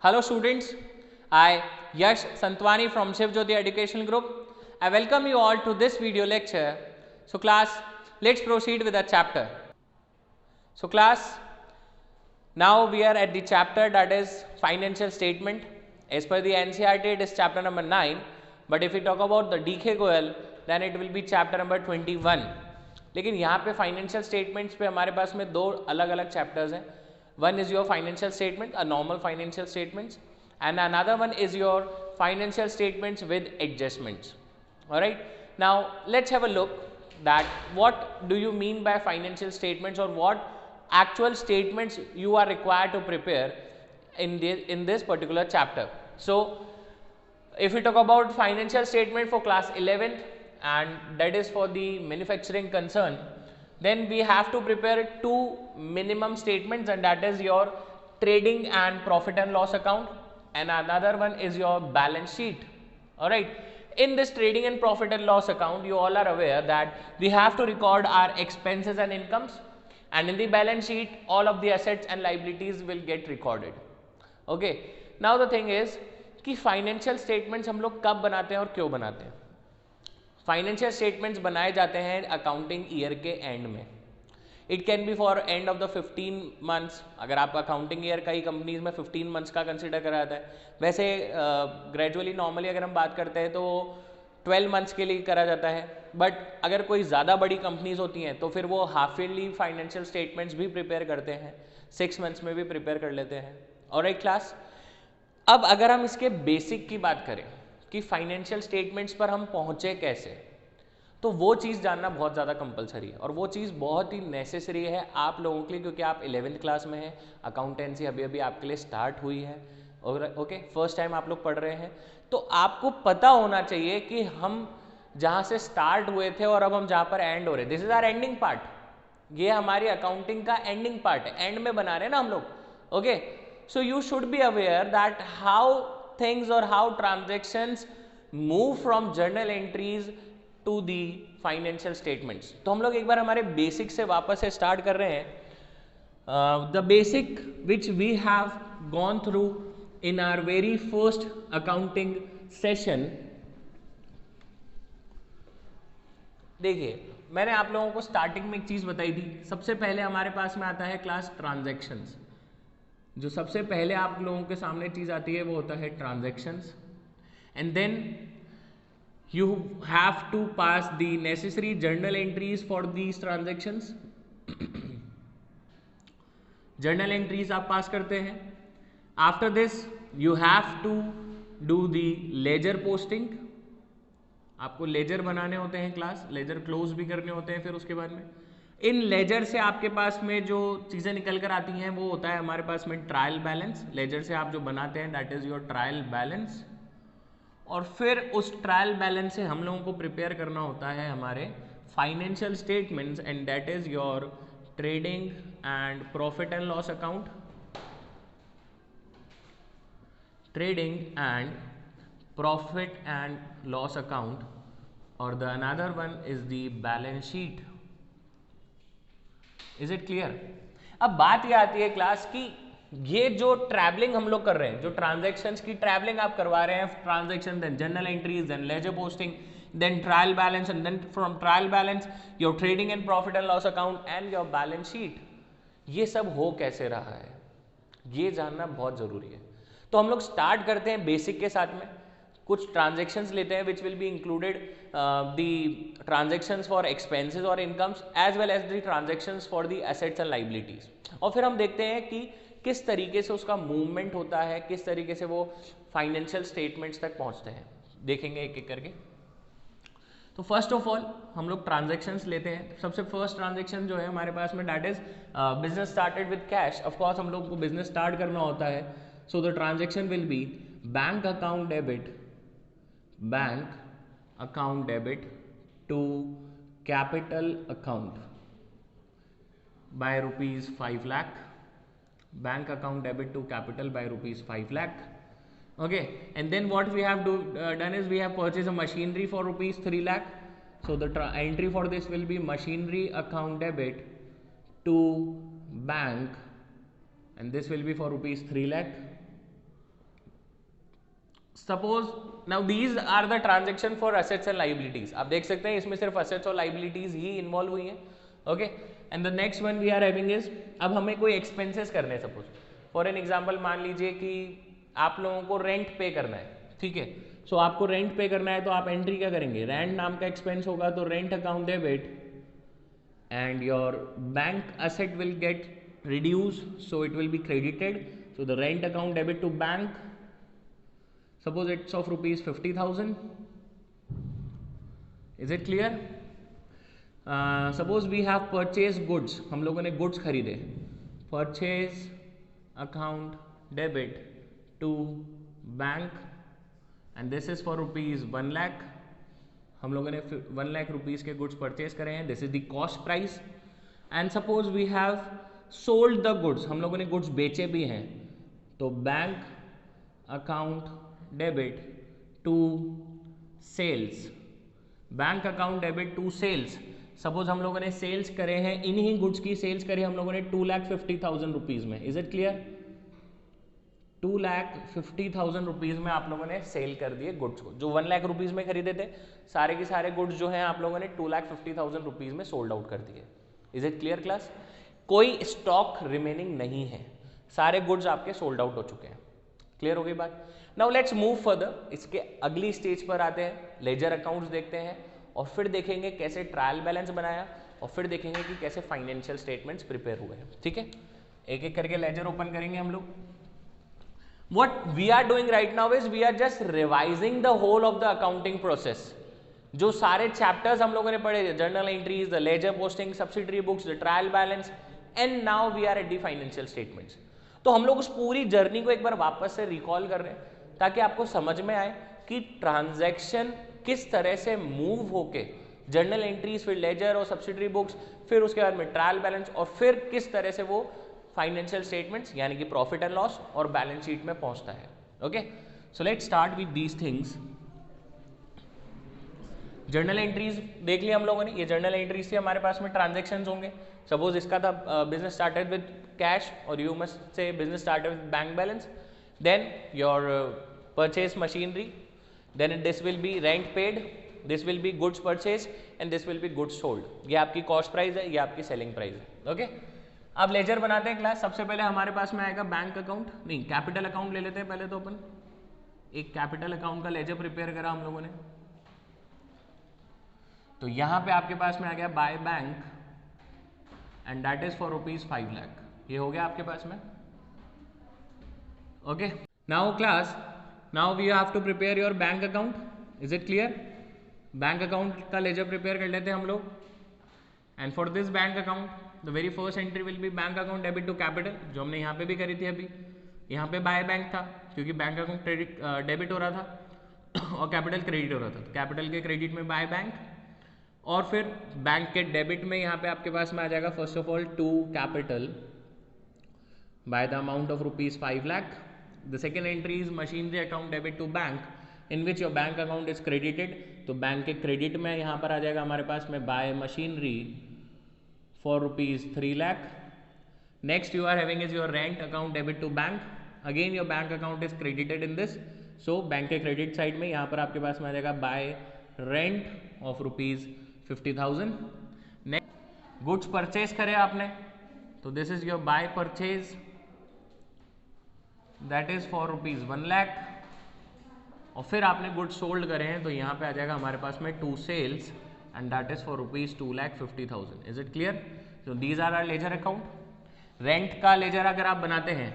Hello students, I Yash Santwani from Shiv Jyoti Educational Group. I welcome you all to this video lecture. So class, let's proceed with the chapter. So class, now we are at the chapter that is financial statement. As per the NCERT it is chapter number 9, but if we talk about the DK Goyal then it will be chapter number 21. लेकिन यहाँ पे financial statements पे हमारे पास में दो अलग अलग चैप्टर्स हैं. One is your financial statement, a normal financial statements, and another one is your financial statements with adjustments. All right. Now let's have a look that what do you mean by financial statements or what actual statements you are required to prepare in this particular chapter. So if we talk about financial statement for class 11th and that is for the manufacturing concern, then we have to prepare two minimum statements, and that is your trading and profit and loss account, and another one is your balance sheet. All right. In this trading and profit and loss account, you all are aware that we have to record our expenses and incomes, and in the balance sheet all of the assets and liabilities will get recorded. Okay. Now the thing is कि financial statements हम लोग कब बनाते हैं और क्यों बनाते हैं. फाइनेंशियल स्टेटमेंट्स बनाए जाते हैं अकाउंटिंग ईयर के एंड में. It can be for end of the 15 months. अगर आपका अकाउंटिंग ईयर का ही कंपनीज में 15 मंथ्स का कंसिडर करा जाता है. वैसे ग्रेजुअली नॉर्मली अगर हम बात करते हैं तो 12 मंथ्स के लिए करा जाता है, बट अगर कोई ज़्यादा बड़ी कंपनीज होती हैं तो फिर वो हाफ ईयरली फाइनेंशियल स्टेटमेंट्स भी प्रिपेयर करते हैं, 6 मंथ्स में भी प्रिपेयर कर लेते हैं. ऑलराइट क्लास, अब अगर हम इसके बेसिक की बात करें कि फाइनेंशियल स्टेटमेंट्स पर हम पहुंचे कैसे, तो वो चीज़ जानना बहुत ज़्यादा कंपलसरी है और वो चीज़ बहुत ही नेसेसरी है आप लोगों के लिए, क्योंकि आप 11th क्लास में हैं. अकाउंटेंसी अभी अभी आपके लिए स्टार्ट हुई है. ओके, फर्स्ट टाइम आप लोग पढ़ रहे हैं, तो आपको पता होना चाहिए कि हम जहाँ से स्टार्ट हुए थे और अब हम जहाँ पर एंड हो रहे, this is our ending part. ये हमारी अकाउंटिंग का एंडिंग पार्ट है, एंड में बना रहे हैं ना हम लोग. Okay, so you should be aware that how things or how transactions move from journal entries to the financial statements. तो हम लोग एक बार हमारे बेसिक से वापस से स्टार्ट कर रहे हैं. The basic which we have gone through in our very first accounting session. देखिए, मैंने आप लोगों को स्टार्टिंग में एक चीज बताई थी. सबसे पहले हमारे पास में आता है क्लास ट्रांजैक्शंस. जो सबसे पहले आप लोगों के सामने चीज आती है वो होता है transactions, and then you have to pass the necessary journal entries for these transactions. Journal entries आप पास करते हैं. After this you have to do the ledger posting. आपको लेजर बनाने होते हैं क्लास, लेजर क्लोज भी करने होते हैं. फिर उसके बाद में इन लेजर से आपके पास में जो चीज़ें निकल कर आती हैं वो होता है हमारे पास में ट्रायल बैलेंस. लेजर से आप जो बनाते हैं that is your trial balance, और फिर उस ट्रायल बैलेंस से हम लोगों को प्रिपेयर करना होता है हमारे financial statements, and that is your trading and profit and loss account. Trading and profit and loss account, और the another one is the balance sheet. Is it clear? अब बात ये आती है क्लास की ये जो ट्रैवलिंग हम लोग कर रहे हैं, जो ट्रांजैक्शंस की ट्रैवलिंग आप करवा रहे हैं, transaction then journal entries then ledger posting then trial balance, and then from trial balance your trading and profit and loss account and your balance sheet. ये सब हो कैसे रहा है ये जानना बहुत जरूरी है. तो हम लोग स्टार्ट करते हैं बेसिक के साथ में. कुछ ट्रांजैक्शंस लेते हैं which will be included the transactions for expenses और incomes as well as the transactions for the assets and liabilities. और फिर हम देखते हैं कि किस तरीके से उसका मूवमेंट होता है, किस तरीके से वो फाइनेंशियल स्टेटमेंट्स तक पहुंचते हैं. देखेंगे एक एक करके. तो फर्स्ट ऑफ ऑल हम लोग ट्रांजैक्शंस लेते हैं. सबसे फर्स्ट ट्रांजैक्शन जो है हमारे पास में that is business started with cash. Of course हम लोग को बिजनेस स्टार्ट करना होता है. So the transaction will be bank account debit, bank account debit to capital account by rupees 5 lakh. Bank account debit to capital by rupees 5 lakh. Okay, and then what we have done is we have purchased a machinery for rupees 3 lakh. So the entry for this will be machinery account debit to bank, and this will be for rupees 3 lakh. Suppose now these are the transaction for assets and liabilities. आप देख सकते हैं इसमें सिर्फ assets और liabilities ही involve हुई हैं। Okay, and the next one we are having is, अब हमें कोई एक्सपेंसेस करने हैं। सपोज फॉर एन एग्जांपल मान लीजिए कि आप लोगों को रेंट पे करना है, ठीक है। सो आपको रेंट पे करना है तो आप एंट्री क्या करेंगे, रेंट नाम का एक्सपेंस होगा तो rent account debit and your bank asset will get reduced, so it will be credited. So the rent account debit to bank, suppose it's of rupees 50,000. Is it clear? Suppose we have purchased goods, हम लोगों ने goods खरीदे, purchase account debit to bank and this is for rupees 1 lakh. हम लोगों ने 1 lakh rupees के goods purchase करे हैं, this is the cost price. And suppose we have sold the goods, हम लोगों ने गुड्स बेचे भी हैं, तो bank account debit to sales, bank account debit to sales. Suppose हम लोगों ने सेल्स करे हैं, इन्हीं गुड्स की सेल्स करी हम लोगों ने 2,50,000 रुपीज़ में। Is it clear? 2,50,000 रुपीज़ में आप लोगों ने सेल कर दिए गुड्स को। जो 1 लाख रुपीज़ में खरीदे थे सारे के सारे गुड्स जो हैं आप लोगों ने 2,50,000 रुपीज़ में सोल्ड आउट कर दिए। Is it clear class? कोई स्टॉक रिमेनिंग नहीं है, सारे गुड्स आपके सोल्ड आउट हो चुके हैं। क्लियर हो गई बात? नाउ लेट्स मूव फर्दर, इसके अगली स्टेज पर आते हैं, लेजर अकाउंट्स देखते हैं और फिर देखेंगे कैसे ट्रायल बैलेंस बनाया और फिर देखेंगे कि कैसे फाइनेंशियल स्टेटमेंट्स प्रिपेयर हुए हैं। ठीक है, एक एक करके लेजर ओपन करेंगे हम लोग। What we are doing right now is we are just revising the whole of the accounting process. जो सारे चैप्टर्स हम लोगों ने पढ़े, journal entries, the ledger posting, subsidiary books, the trial balance, and now we are at the financial statements. तो हम लोग उस पूरी जर्नी को एक बार वापस से रिकॉल कर रहे हैं ताकि आपको समझ में आए कि ट्रांजैक्शन किस तरह से मूव होके जर्नल एंट्रीज, फिर लेजर और सब्सिडरी बुक्स, फिर उसके बाद में ट्रायल बैलेंस और फिर किस तरह से वो फाइनेंशियल स्टेटमेंट्स यानी कि प्रॉफिट एंड लॉस और बैलेंस शीट में पहुंचता है। Okay, so let's start with these things. Journal entries देख लिया हम लोगों ने, ये जर्नल एंट्रीज से हमारे पास में ट्रांजैक्शंस होंगे। सपोज इसका था बिजनेस स्टार्टेड विद कैश और you must say business started with bank balance, then your purchase machinery, then this will be rent paid, this will be goods purchase and this will be goods sold. ये आपकी cost price है, ये आपकी selling price है। Okay, अब ledger बनाते हैं class. सबसे पहले हमारे पास में आएगा बैंक अकाउंट, नहीं कैपिटल अकाउंट ले लेते हैं पहले। तो अपन एक कैपिटल अकाउंट का लेजर प्रिपेयर करा हम लोगों ने। तो यहां पे आपके पास में आ गया by bank and that is for rupees 5 lakh. ये हो गया आपके पास में। Okay, now class, now we have to prepare your bank account. Is it clear? Bank account का लेजर प्रिपेयर कर लेते हैं हम लोग। And for this bank account the very first entry will be bank account debit to capital, जो हमने यहाँ पे भी करी थी। अभी यहाँ पे बाय बैंक था क्योंकि बैंक अकाउंट क्रेडिट डेबिट हो रहा था और कैपिटल क्रेडिट हो रहा था। कैपिटल के क्रेडिट में बाय बैंक और फिर बैंक के डेबिट में यहाँ पे आपके पास में आ जाएगा first of all to capital by the amount of rupees 5 lakh. The second entry is machinery account debit to bank in which your bank account is credited. तो बैंक के क्रेडिट में यहाँ पर आ जाएगा हमारे पास में by machinery for rupees 3 lakh. Next you are having is your rent account debit to bank. Again your bank account is credited in this. So bank के क्रेडिट साइड में यहाँ पर आपके पास में आ जाएगा bye rent of rupees 50,000. Next goods purchase करे आपने, तो this is your by purchase, that is for rupees 1 lakh. और फिर आपने गुड्स सोल्ड करे हैं तो यहाँ पे आ जाएगा हमारे पास में to sales and that is for rupees 2,50,000. Is it clear? So these are our ledger account. Rent का लेजर अगर आप बनाते हैं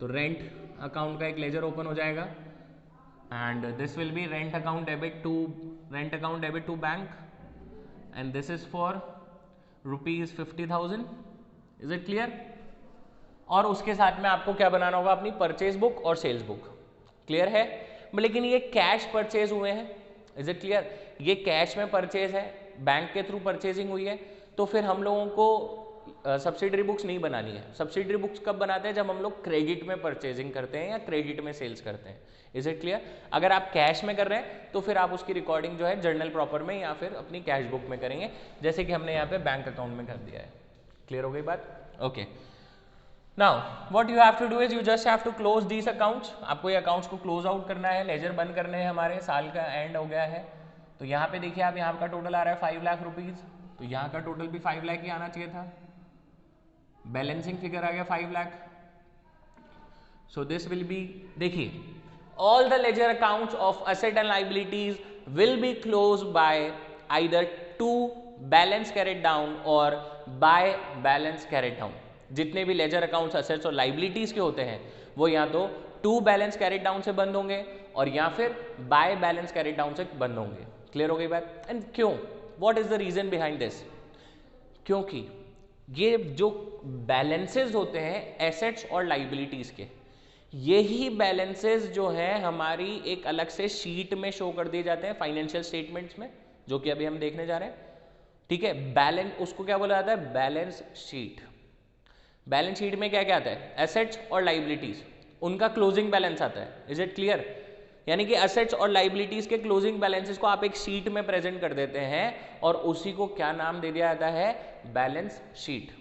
तो रेंट अकाउंट का एक लेजर ओपन हो जाएगा and this will be rent account debit to bank and this is for rupees 50,000. Is it clear? और उसके साथ में आपको क्या बनाना होगा, अपनी परचेज बुक और सेल्स बुक. क्लियर है? लेकिन ये कैश परचेज हुए हैं. Is it clear? ये कैश में परचेज है, बैंक के थ्रू परचेजिंग हुई है, तो फिर हम लोगों को सब्सिडरी बुक्स नहीं बनानी है. सब्सिडरी बुक्स कब बनाते हैं? जब हम लोग क्रेडिट में परचेजिंग करते हैं या क्रेडिट में सेल्स करते हैं. Is it clear? अगर आप कैश में कर रहे हैं तो फिर आप उसकी रिकॉर्डिंग जो है जर्नल प्रॉपर में या फिर अपनी कैश बुक में करेंगे, जैसे कि हमने यहाँ पे बैंक अकाउंट में कर दिया है. क्लियर हो गई बात? Okay. Now what you have to do is you just have to close these accounts. आपको ये अकाउंट्स को क्लोज आउट करना है, लेजर बंद करने हैं. हमारे साल का एंड हो गया है. तो यहाँ पे देखिए आप, यहाँ का टोटल आ रहा है 5 लाख रुपीज. तो यहाँ का टोटल भी 5 लाख ही आना चाहिए था. बैलेंसिंग फिगर आ गया 5 lakh. So this will B, देखिए all the ledger accounts of asset and liabilities will be closed by either to balance carried down or by balance carried down. जितने भी लेजर अकाउंट्स असेट्स और liabilities के होते हैं वो या तो टू बैलेंस कैरिड डाउन से बंद होंगे और या फिर बाय बैलेंस कैरिड डाउन से बंद होंगे. क्लियर हो गई बात? एंड क्यों, what is the reason behind this? क्योंकि ये जो बैलेंसेस होते हैं एसेट्स और लाइबिलिटीज के, यही बैलेंसेस जो हैं हमारी एक अलग से शीट में शो कर दिए जाते हैं फाइनेंशियल स्टेटमेंट्स में, जो कि अभी हम देखने जा रहे हैं. ठीक है, बैलेंस, उसको क्या बोला जाता है? Balance sheet. बैलेंस शीट में क्या क्या आता है? एसेट्स और लाइबिलिटीज, उनका क्लोजिंग बैलेंस आता है. Is it clear? यानी कि एसेट्स और लाइबिलिटीज के क्लोजिंग बैलेंसेस को आप एक शीट में प्रेजेंट कर देते हैं और उसी को क्या नाम दे दिया जाता है? Balance sheet.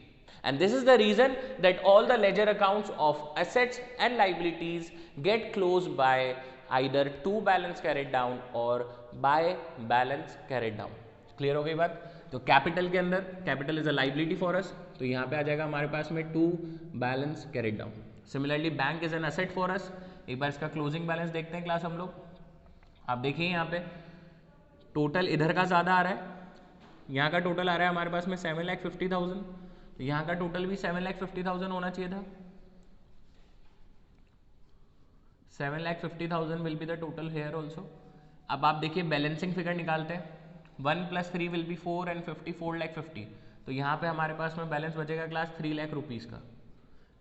And this is the reason that all the ledger accounts of assets and liabilities get closed by either to balance carried down or by balance carried down. Clear हो गई बात? तो कैपिटल के अंदर, capital is a liability for us, तो यहाँ पे आ जाएगा हमारे पास में to balance carried down. Similarly bank is an asset for us. एक बार इसका क्लोजिंग बैलेंस देखते हैं क्लास हम लोग. आप देखिए यहाँ पे टोटल इधर का ज्यादा आ रहा है, यहाँ का टोटल आ रहा है हमारे पास में 7,50,000. तो यहाँ का टोटल भी 7,50,000 होना चाहिए था. 7,50,000 will be the total here also. अब आप देखिए बैलेंसिंग फिगर निकालते हैं. 1 + 3 विल बी 4 एंड 50 4,50,000. तो यहाँ पे हमारे पास में बैलेंस बचेगा क्लास 3 लाख रुपीज़ का.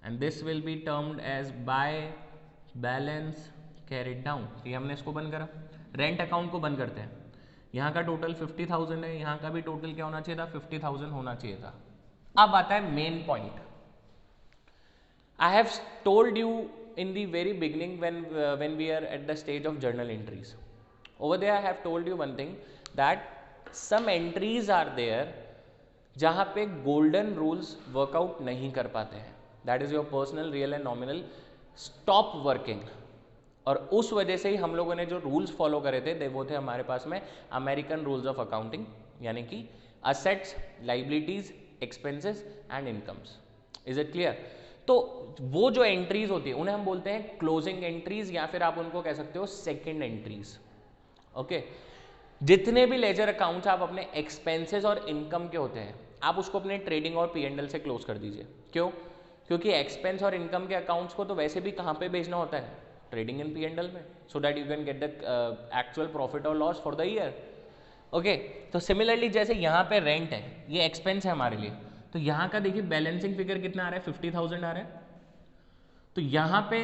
And this will be termed as by balance carried down. ये हमने इसको बंद करा. रेंट अकाउंट को बंद करते हैं. यहाँ का टोटल 50,000 है, यहाँ का भी टोटल क्या होना चाहिए था? 50,000 होना चाहिए था. अब आता है main point. I have told you in the very beginning when we are at the stage of journal entries. Over there I have told you one thing, that some entries are there जहाँ पे golden rules workout नहीं कर पाते हैं. That is your personal, real and nominal stop working. और उस वजह से ही हम लोगों ने जो रूल्स फॉलो करे थे वो थे हमारे पास में अमेरिकन रूल्स ऑफ अकाउंटिंग, यानी कि assets, liabilities, expenses and incomes. Is it clear? तो वो जो एंट्रीज होती है उन्हें हम बोलते हैं क्लोजिंग एंट्रीज, या फिर आप उनको कह सकते हो सेकंड एंट्रीज. ओके, जितने भी लेजर अकाउंट्स आप अपने एक्सपेंसेस और इनकम के होते हैं आप उसको अपने ट्रेडिंग और P&L से क्लोज कर दीजिए. क्यों? क्योंकि एक्सपेंस और इनकम के अकाउंट्स को तो वैसे भी कहाँ पे भेजना होता है? ट्रेडिंग एंड P&L में, so that you can get the actual profit और loss for the year. Okay, तो सिमिलरली जैसे यहाँ पे रेंट है, ये एक्सपेंस है हमारे लिए, तो यहाँ का देखिए बैलेंसिंग फिगर कितना आ रहा है? 50,000 आ रहा है. तो यहाँ पे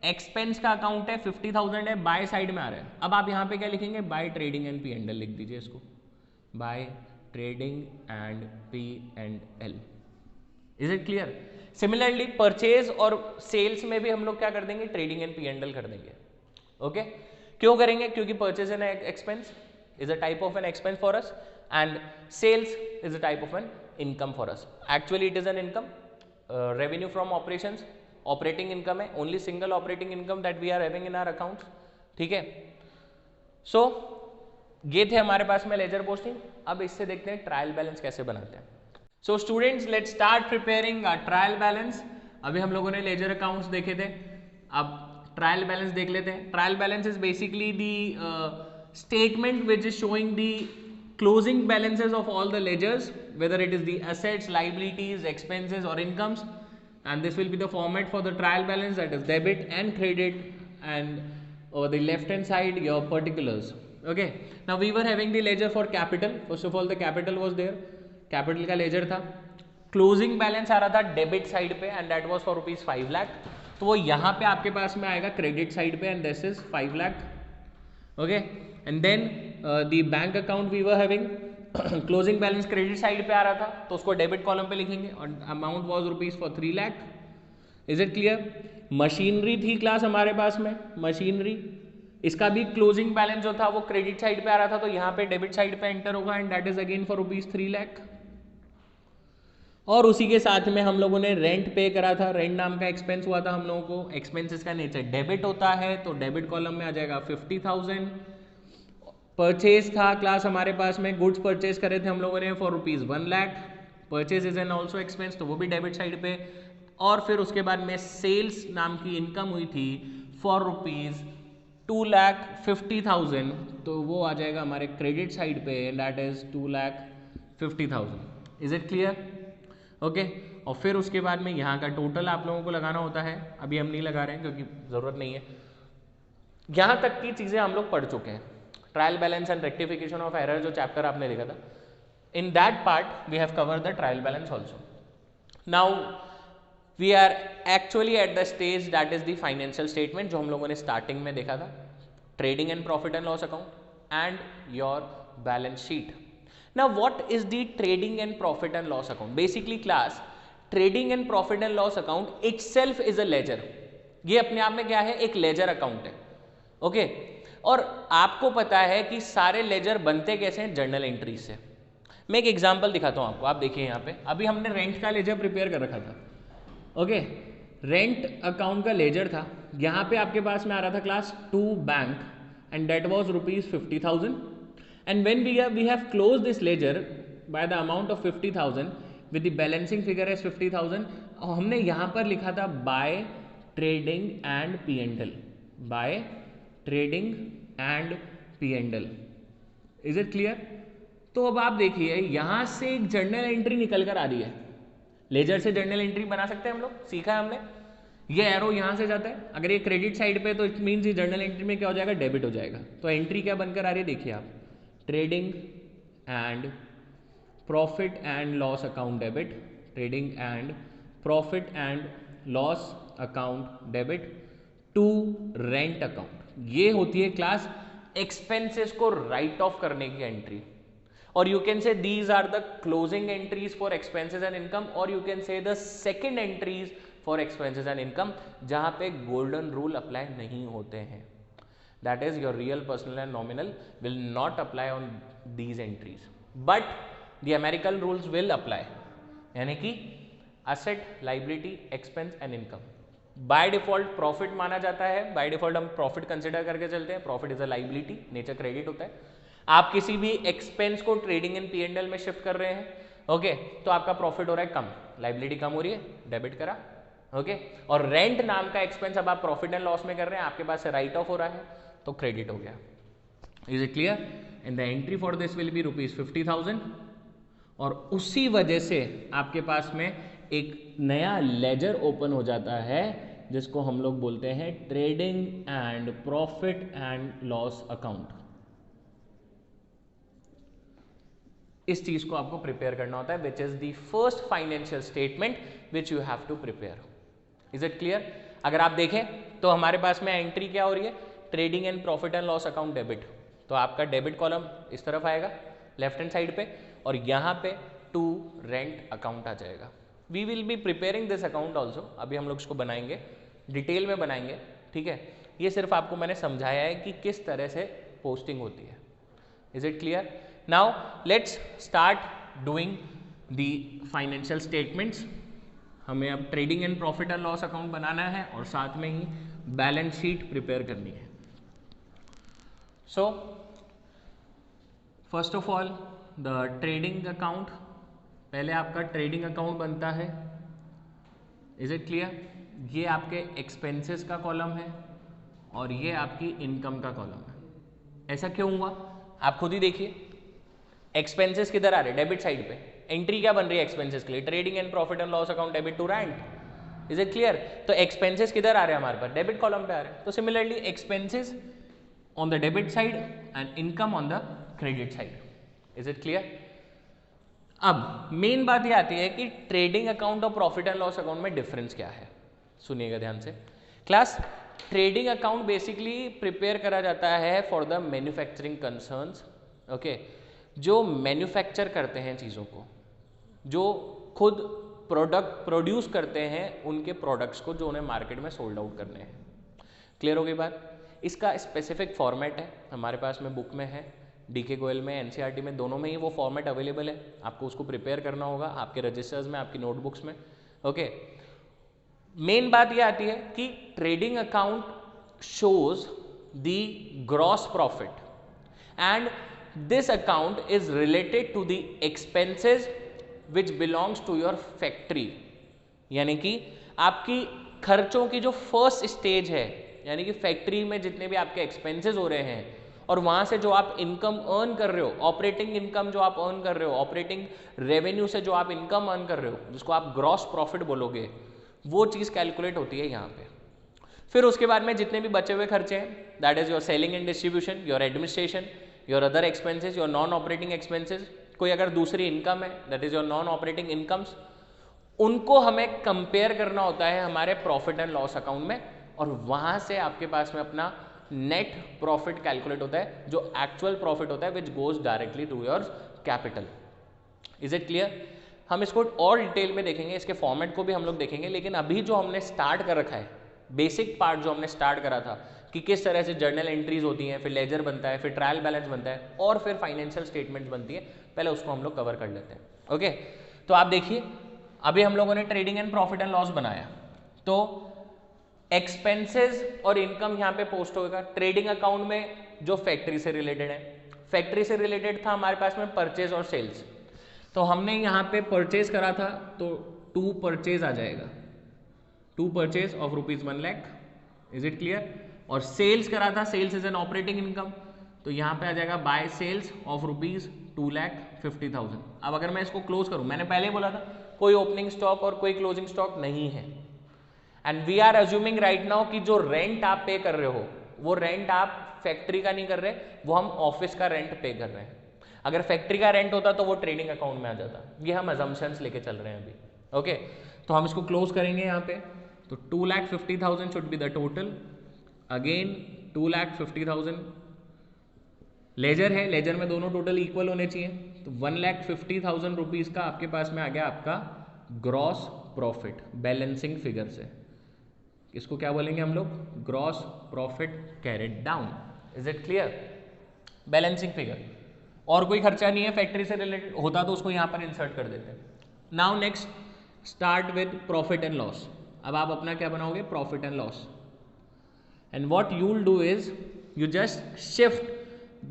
एक्सपेंस का अकाउंट है 50,000 है, बाय साइड में आ रहा है. अब आप यहाँ पे क्या लिखेंगे? बाय ट्रेडिंग एंड P&L लिख दीजिए इसको. By trading and P&L. Is it clear? Similarly purchase और सेल्स में भी हम लोग क्या कर देंगे? ट्रेडिंग एंड P&L कर देंगे. ओके, क्यों करेंगे? क्योंकि purchase and expense is a type of an expense for us and sales is a type of an income for us. Actually it is an income, revenue from operations, operating income है, only single operating income that we are having in our accounts. ठीक है, so ये थे हमारे पास में ledger posting. अब इससे देखते हैं ट्रायल बैलेंस कैसे बनाते हैं. So students, let's start preparing a trial balance. अभी हम लोगों ने लेजर अकाउंट्स देखे थे, अब ट्रायल बैलेंस देख लेते हैं. Trial balance is basically the statement which is showing the closing balances of all the ledgers, whether it is the assets, liabilities, expenses or incomes, and this will be the format for the trial balance, that is debit and credit, and over the left hand side your particulars. Okay, now we were having the ledger for capital. First of all the capital was there, capital का ledger था. closing balance आ रहा था debit side पे and that was for rupees 5 lakh. तो वो यहाँ पे आपके पास में आएगा credit side पे and this is 5 lakh. Okay, and then the bank account we were having closing balance credit side पे आ रहा था, तो उसको डेबिट कॉलम पे लिखेंगे और amount was rupees for 3 lakh. Is it clear? Machinery थी क्लास हमारे पास में, मशीनरी, इसका भी क्लोजिंग बैलेंस जो था वो क्रेडिट साइड पे आ रहा था, तो यहाँ पे डेबिट साइड पे एंटर होगा and that is again for rupees 3 lakh. और उसी के साथ में हम लोगों ने रेंट पे करा था, रेंट नाम का एक्सपेंस हुआ था हम लोगों को। एक्सपेंसेस का नेचर डेबिट होता है, तो डेबिट कॉलम में आ जाएगा 50,000। परचेज था क्लास हमारे पास में, गुड्स परचेज करे थे हम लोगों ने for ₹1,00,000, purchase is an also expense, तो वो भी डेबिट साइड पे। और फिर उसके बाद में सेल्स नाम की इनकम हुई थी फॉर ₹2,50,000, तो वो आ जाएगा हमारे क्रेडिट साइड पे, that is 2,50,000। Is it clear? Okay और फिर उसके बाद में यहाँ का टोटल आप लोगों को लगाना होता है, अभी हम नहीं लगा रहे हैं क्योंकि ज़रूरत नहीं है। यहाँ तक की चीज़ें हम लोग पढ़ चुके हैं, trial balance and rectification of error जो चैप्टर आपने लिखा था, in that part we have cover the trial balance also. Now we are actually at the stage that is the financial statement, जो हम लोगों ने स्टार्टिंग में देखा था, trading and profit and loss account and your balance sheet. Now what is the trading and profit and loss account? Basically class, trading and profit and loss account itself is a ledger. ये अपने आप में क्या है? एक ledger account है। Okay और आपको पता है कि सारे लेजर बनते कैसे हैं? जर्नल एंट्री से। मैं एक एग्जांपल दिखाता हूँ आपको, आप देखिए यहाँ पे, अभी हमने रेंट का लेजर प्रिपेयर कर रखा था। ओके रेंट अकाउंट का लेजर था, यहाँ पे आपके पास में आ रहा था class to bank and that was ₹50,000। And when we have closed this ledger by the amount of 50,000 with the balancing figure as 50,000, हमने यहाँ पर लिखा था by trading and P&L, by trading and P&L। Is it clear? तो अब आप देखिए यहाँ से एक जर्नल एंट्री निकल कर आ रही है। लेजर से जर्नल एंट्री बना सकते हैं हम लोग, सीखा है हमने। ये एरो यहाँ से जाता है, अगर ये क्रेडिट साइड पे तो इट मीन्स ये जर्नल एंट्री में क्या हो जाएगा? डेबिट हो जाएगा। तो एंट्री क्या बनकर आ रही है देखिए आप, trading and profit and loss account debit, trading and profit and loss account debit to rent account. ये होती है क्लास एक्सपेंसेस को राइट ऑफ करने की एंट्री, और you can say these are the closing entries for expenses and income, और you can say the second entries for expenses and income, जहां पे गोल्डन रूल अप्लाई नहीं होते हैं। That is your real, personal and nominal will not apply on these entries, but the American rules will apply, यानी कि asset, liability, expense and income। by default profit माना जाता है, by default हम profit consider करके चलते हैं, profit is a liability, nature credit होता है। आप किसी भी expense को trading and P&L में shift कर रहे हैं, ओके तो आपका profit हो रहा है कम, liability कम हो रही है, डेबिट करा, ओके और रेंट नाम का एक्सपेंस अब आप प्रॉफिट एंड लॉस में कर रहे हैं, आपके पास से राइट ऑफ हो रहा है, तो क्रेडिट हो गया। Is it clear? And the entry for this will B ₹50,000, और उसी वजह से आपके पास में एक नया लेजर ओपन हो जाता है जिसको हम लोग बोलते हैं trading and profit and loss account. इस चीज को आपको प्रिपेयर करना होता है, which is the first financial statement which you have to prepare. Is it clear? अगर आप देखें तो हमारे पास में एंट्री क्या हो रही है? Trading and profit and loss account debit, तो आपका डेबिट कॉलम इस तरफ आएगा लेफ्ट हैंड साइड पे, और यहाँ पे टू रेंट अकाउंट आ जाएगा। We will be preparing this account also, अभी हम लोग इसको बनाएंगे, डिटेल में बनाएंगे, ठीक है। ये सिर्फ आपको मैंने समझाया है कि किस तरह से पोस्टिंग होती है। Is it clear? Now let's start doing the financial statements. हमें अब trading and profit and loss account बनाना है और साथ में ही बैलेंस शीट प्रिपेयर करनी है। So first of all the trading account, पहले आपका ट्रेडिंग अकाउंट बनता है। Is it clear? ये आपके एक्सपेंसेस का कॉलम है और ये आपकी इनकम का कॉलम है। ऐसा क्यों हुआ आप खुद ही देखिए। एक्सपेंसेस किधर आ रहे? डेबिट साइड पे। एंट्री क्या बन रही है एक्सपेंसेस के लिए? Trading and profit and loss account debit to rent. Is it clear? तो एक्सपेंसेस किधर आ रहे हैं हमारे पास? डेबिट कॉलम पे आ रहे हैं। तो similarly expenses on the debit side and income on the credit side. Is it clear? अब मेन बात ये आती है कि ट्रेडिंग अकाउंट और प्रॉफिट एंड लॉस अकाउंट में डिफरेंस क्या है। सुनिएगा ध्यान से class. Trading account basically prepare करा जाता है for the manufacturing concerns, okay, जो मैन्युफैक्चर करते हैं चीज़ों को, जो खुद प्रोडक्ट प्रोड्यूस करते हैं उनके प्रोडक्ट्स को, जो उन्हें मार्केट में सोल्ड आउट करने हैं। क्लियर हो गई बात? इसका स्पेसिफिक फॉर्मेट है हमारे पास में, बुक में है, डीके गोयल में, एनसीईआरटी में, दोनों में ही वो फॉर्मेट अवेलेबल है, आपको उसको प्रिपेयर करना होगा आपके रजिस्टर्स में, आपकी नोटबुक्स में। ओके, मेन बात ये आती है कि trading account shows the gross profit and this account is related to the expenses which belongs to your factory, यानी कि आपकी खर्चों की जो फर्स्ट स्टेज है, यानी कि फैक्ट्री में जितने भी आपके एक्सपेंसेस हो रहे हैं और वहां से जो आप इनकम अर्न कर रहे हो, ऑपरेटिंग इनकम जो आप अर्न कर रहे हो, ऑपरेटिंग रेवेन्यू से जो आप इनकम अर्न कर रहे हो, जिसको आप ग्रॉस प्रॉफिट बोलोगे, वो चीज़ कैलकुलेट होती है यहाँ पे। फिर उसके बाद में जितने भी बचे हुए खर्चे हैं, that is your selling and distribution, your administration, your other expenses, your non operating expenses, कोई अगर दूसरी इनकम है that is your non operating incomes, उनको हमें कंपेयर करना होता है हमारे प्रॉफिट एंड लॉस अकाउंट में, और वहां से आपके पास में अपना नेट प्रॉफिट कैलकुलेट होता है, जो एक्चुअल प्रॉफिट होता है, which goes directly to your capital. Is it clear? हम इसको और डिटेल में देखेंगे, इसके फॉर्मेट को भी हम लोग देखेंगे, लेकिन अभी जो हमने स्टार्ट कर रखा है, बेसिक पार्ट जो हमने स्टार्ट करा था कि किस तरह से जर्नल एंट्रीज होती हैं, फिर लेजर बनता है, फिर ट्रायल बैलेंस बनता है, और फिर फाइनेंशियल स्टेटमेंट्स बनती है, पहले उसको हम लोग कवर कर लेते हैं। ओके, तो आप देखिए अभी हम लोगों ने trading and profit and loss बनाया, तो एक्सपेंसेस और इनकम यहाँ पे पोस्ट होगा। ट्रेडिंग अकाउंट में जो फैक्ट्री से रिलेटेड है, फैक्ट्री से रिलेटेड था हमारे पास में परचेज और सेल्स, तो हमने यहाँ पे परचेज करा था तो टू परचेज आ जाएगा, to purchase of ₹1 lakh. Is it clear? और सेल्स करा था, sales is an operating income, तो यहाँ पे आ जाएगा बाय सेल्स ऑफ ₹2,50,000। अब अगर मैं इसको क्लोज करूँ, मैंने पहले बोला था कोई ओपनिंग स्टॉक और कोई क्लोजिंग स्टॉक नहीं है, and we are assuming right now कि जो रेंट आप पे कर रहे हो वो रेंट आप फैक्ट्री का नहीं कर रहे, वो हम ऑफिस का रेंट पे कर रहे हैं। अगर फैक्ट्री का रेंट होता तो वो ट्रेडिंग अकाउंट में आ जाता। ये हम अजम्पशंस लेके चल रहे हैं अभी। ओके, तो हम इसको क्लोज करेंगे यहाँ पे, तो 2,50,000 should be the total. Again 2,50,000 ledger है, लेजर में दोनों टोटल इक्वल होने चाहिए, तो 1,50,000 रुपीज़ का आपके पास में आ गया आपका ग्रॉस प्रॉफिट बैलेंसिंग फिगर से। इसको क्या बोलेंगे हम लोग? Gross profit carried down. Is it clear? Balancing figure, और कोई खर्चा नहीं है फैक्ट्री से रिलेटेड, होता तो उसको यहाँ पर इंसर्ट कर देते हैं। Now next start with profit and loss. अब आप अपना क्या बनाओगे? Profit and loss, and what you will do is you just shift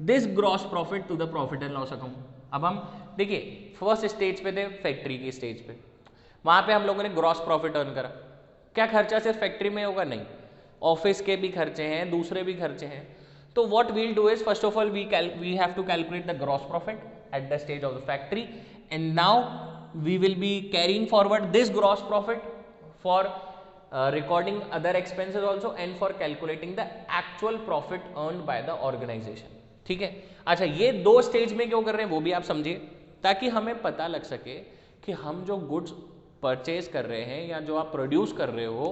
this gross profit to the profit and loss account. अब हम देखिए फर्स्ट स्टेज पे थे, फैक्ट्री की स्टेज पे, वहां पे हम लोगों ने ग्रॉस प्रॉफिट अर्न करा। क्या खर्चा सिर्फ फैक्ट्री में होगा? नहीं, ऑफिस के भी खर्चे हैं, दूसरे भी खर्चे हैं। तो what we'll do is first of all we have to calculate the gross profit at the stage of the factory, and now we will be carrying forward this gross profit for recording other expenses also and for calculating the actual profit earned by the organization। ठीक है, अच्छा ये दो stage में क्यों कर रहे हैं वो भी आप समझिए, ताकि हमें पता लग सके कि हम जो गुड्स परचेज कर रहे हैं या जो आप प्रोड्यूस कर रहे हो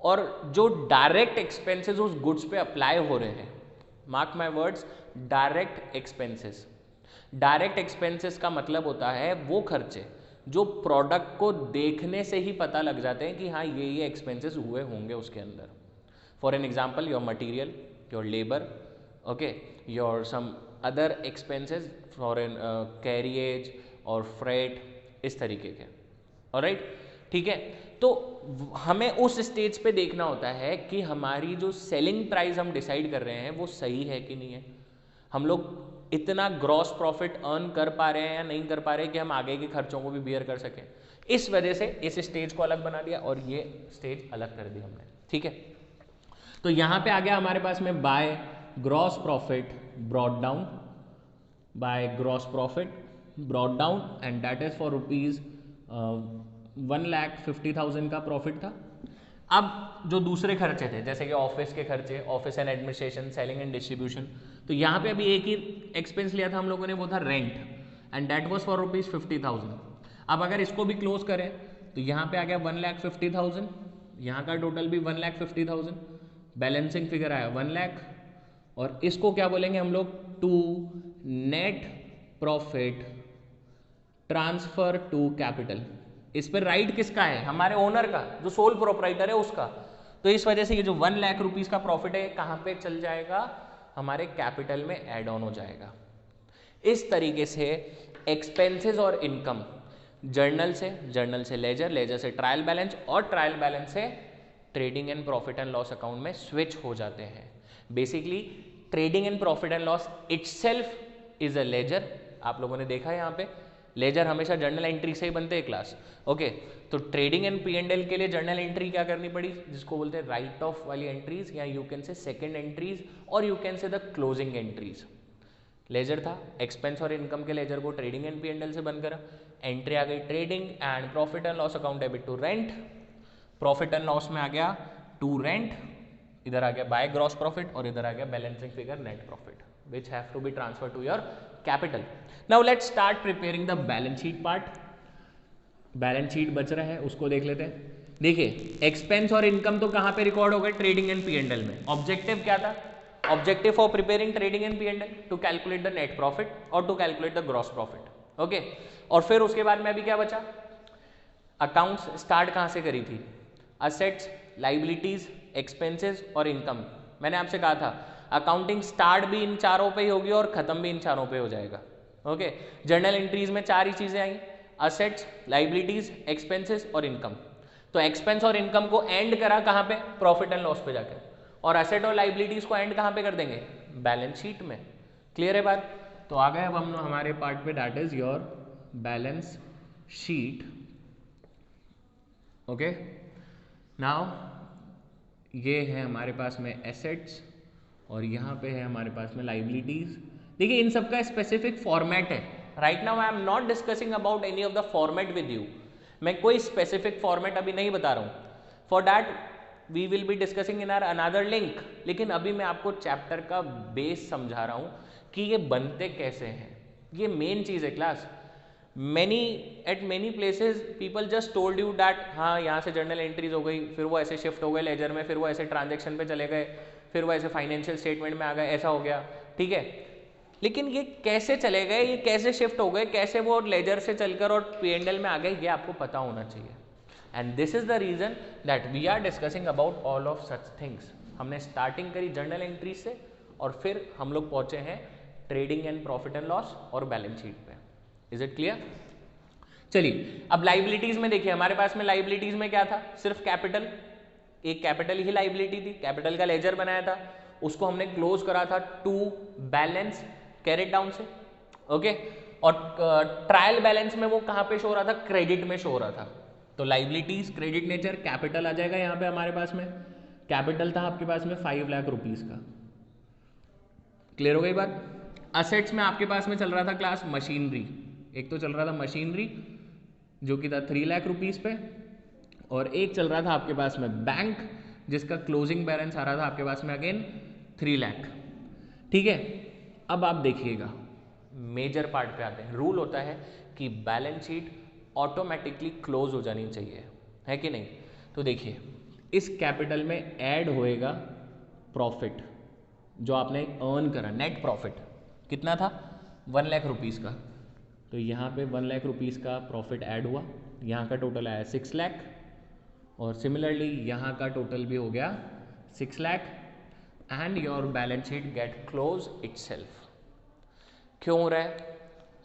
और जो डायरेक्ट एक्सपेंसेस उस गुड्स पे अप्लाई हो रहे हैं, mark my words, direct expenses. Direct expenses का मतलब होता है वो खर्चे जो प्रोडक्ट को देखने से ही पता लग जाते हैं कि हाँ ये एक्सपेंसेस हुए होंगे उसके अंदर। For an example your material, your labour, okay, your some other expenses for an carriage और फ्रेट, इस तरीके के। ऑलराइट, ठीक है, तो हमें उस स्टेज पे देखना होता है कि हमारी जो सेलिंग प्राइस हम डिसाइड कर रहे हैं वो सही है कि नहीं है, हम लोग इतना ग्रॉस प्रॉफिट अर्न कर पा रहे हैं या नहीं कर पा रहे हैं कि हम आगे के खर्चों को भी बियर कर सकें। इस वजह से इस स्टेज को अलग बना दिया और ये स्टेज अलग कर दी हमने। ठीक है, तो यहाँ पे आ गया हमारे पास में by gross profit brought down, by gross profit brought down, and that is for ₹1,50,000 का प्रॉफिट था। अब जो दूसरे खर्चे थे जैसे कि ऑफिस के खर्चे, office and administration, selling and distribution, तो यहाँ पे अभी एक ही एक्सपेंस लिया था हम लोगों ने, वो था rent, and that was for ₹50,000। अब अगर इसको भी क्लोज करें तो यहाँ पे आ गया 1,50,000, यहाँ का टोटल भी 1,50,000, बैलेंसिंग फिगर आया 1 लाख, और इसको क्या बोलेंगे हम लोग? To net profit transfer to capital. इस पर राइट किसका है? हमारे ओनर का, जो सोल प्रोप्राइटर है उसका। तो इस वजह से ये जो 1 लाख रुपीस का प्रॉफिट है कहाँ पे चल जाएगा? हमारे कैपिटल में ऐड ऑन हो जाएगा। इस तरीके से एक्सपेंसेस और इनकम जर्नल से लेजर, लेजर से ट्रायल बैलेंस और ट्रायल बैलेंस से trading and profit and loss account में स्विच हो जाते हैं। Basically trading and profit and loss itself is a ledger. आप लोगों ने देखा है यहाँ पे लेजर हमेशा जर्नल एंट्री से ही बनते हैं क्लास। ओके, तो ट्रेडिंग एंड P&L के लिए जर्नल एंट्री क्या करनी पड़ी, जिसको बोलते हैं राइट ऑफ वाली एंट्रीज, या you can say second entries और you can say the closing entries. Ledger था, एक्सपेंस और इनकम के लेजर को ट्रेडिंग एंड P&L से बंद करा, एंट्री आ गई trading and profit and loss account debit to rent, profit and loss में आ गया टू रेंट, इधर आ गया बाय ग्रॉस प्रॉफिट और इधर आ गया balancing figure net profit which have to be transferred to your capital. Now let's start preparing the balance sheet part. Balance sheet बच रहा है, उसको देख लेते हैं। देखिए एक्सपेंस और इनकम तो कहाँ पे रिकॉर्ड हो गए, ट्रेडिंग एंड P&L में। ऑब्जेक्टिव क्या था, objective for preparing trading and P&L to calculate the net profit और to calculate the gross profit. Okay, और फिर उसके बाद में अभी क्या बचा, अकाउंट्स स्टार्ट कहाँ से करी थी, असेट्स, लाइबिलिटीज, एक्सपेंसेस और इनकम। मैंने आपसे कहा था अकाउंटिंग स्टार्ट भी इन चारों पे ही होगी और खत्म भी इन चारों पे हो जाएगा। ओके, जर्नल एंट्रीज में चार ही चीजें आई, असेट्स, लाइबिलिटीज, एक्सपेंसेस और इनकम। तो एक्सपेंस और इनकम को एंड करा कहाँ पे, प्रॉफिट एंड लॉस पे जाकर, और असेट और लाइबिलिटीज को एंड कहाँ पे कर देंगे, बैलेंस शीट में। क्लियर है बात। तो आ गए अब हम हमारे पार्ट पे, that is your balance sheet. Okay, now ये है हमारे पास में एसेट्स और यहाँ पे है हमारे पास में लाइबिलिटीज। देखिए इन सब का स्पेसिफिक फॉर्मेट है। Right now I am not discussing about any of the format with you. मैं कोई स्पेसिफिक फॉर्मेट अभी नहीं बता रहा हूँ, for that we will be discussing in our another link. लेकिन अभी मैं आपको चैप्टर का बेस समझा रहा हूँ कि ये बनते कैसे हैं, ये मेन चीज़ है class. Eight many places people just told you that हाँ यहाँ से जर्नल एंट्रीज हो गई, फिर वो ऐसे शिफ्ट हो गए लेजर में, फिर वो ऐसे ट्रांजेक्शन पे चले गए, फिर वो ऐसे फाइनेंशियल स्टेटमेंट में आ गए, ऐसा हो गया, ठीक है। लेकिन ये कैसे चले गए, ये कैसे शिफ्ट हो गए, कैसे वो लेजर से चलकर और P&L में आ गए, ये आपको पता होना चाहिए। And this is the reason that we are discussing about all of such things. हमने स्टार्टिंग करी जर्नल एंट्री से और फिर हम लोग पहुंचे हैं trading and profit and loss और बैलेंस शीट पे। Is it clear. चलिए अब लाइबिलिटीज में देखिए, हमारे पास में लाइबिलिटीज में क्या था, सिर्फ कैपिटल, एक कैपिटल ही लाइबिलिटी थी, कैपिटल का लेजर बनाया था, उसको हमने क्लोज करा था टू बैलेंस कैरेट डाउन से। ओके, और ट्रायल बैलेंस में वो कहाँ पे शो हो रहा था, क्रेडिट में शो हो रहा था। तो लाइबिलिटीज क्रेडिट नेचर, कैपिटल आ जाएगा यहाँ पे हमारे पास में। कैपिटल था आपके पास में 5 लाख रुपीज का। क्लियर हो गई बात। असेट्स में आपके पास में चल रहा था क्लास मशीनरी, एक तो चल रहा था मशीनरी जो कि था 3 लाख रुपीज पे, और एक चल रहा था आपके पास में बैंक जिसका क्लोजिंग बैलेंस आ रहा था आपके पास में अगेन 3 लाख। ठीक है, अब आप देखिएगा मेजर पार्ट पे आते हैं। रूल होता है कि बैलेंस शीट ऑटोमेटिकली क्लोज हो जानी चाहिए, है कि नहीं। तो देखिए इस कैपिटल में ऐड होएगा प्रॉफिट जो आपने अर्न करा, नेट प्रॉफिट कितना था 1 लाख रुपीज़ का। तो यहाँ पे 1 लाख रुपीज़ का प्रॉफिट ऐड हुआ, यहाँ का टोटल आया 6 लाख, और सिमिलरली यहाँ का टोटल भी हो गया 6 lakh, and your balance sheet get close itself. क्यों हो रहा है,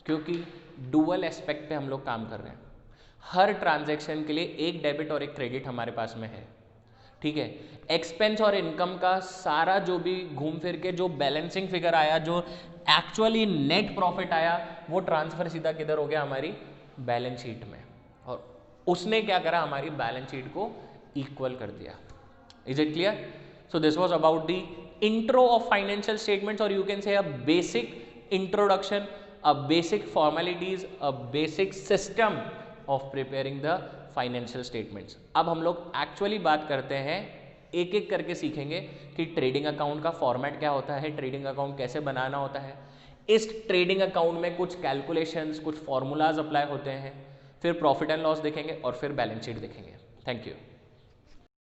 क्योंकि डुअल एस्पेक्ट पे हम लोग काम कर रहे हैं। हर ट्रांजैक्शन के लिए एक डेबिट और एक क्रेडिट हमारे पास में है, ठीक है। एक्सपेंस और इनकम का सारा जो भी घूम फिर के जो बैलेंसिंग फिगर आया, जो एक्चुअली नेट प्रॉफिट आया, वो ट्रांसफर सीधा किधर हो गया, हमारी बैलेंस शीट में, और उसने क्या करा, हमारी बैलेंस शीट को इक्वल कर दिया। Is it clear. So this was about the intro of financial statements, और you can say a basic introduction, a basic formalities, a basic system of preparing the financial statements. अब हम लोग actually बात करते हैं, एक एक करके सीखेंगे कि ट्रेडिंग अकाउंट का फॉर्मेट क्या होता है, ट्रेडिंग अकाउंट कैसे बनाना होता है। इस ट्रेडिंग अकाउंट में कुछ कैलकुलेशंस, कुछ फॉर्मूलाज अप्लाई होते हैं, फिर प्रॉफिट एंड लॉस देखेंगे और फिर बैलेंस शीट देखेंगे। Thank you.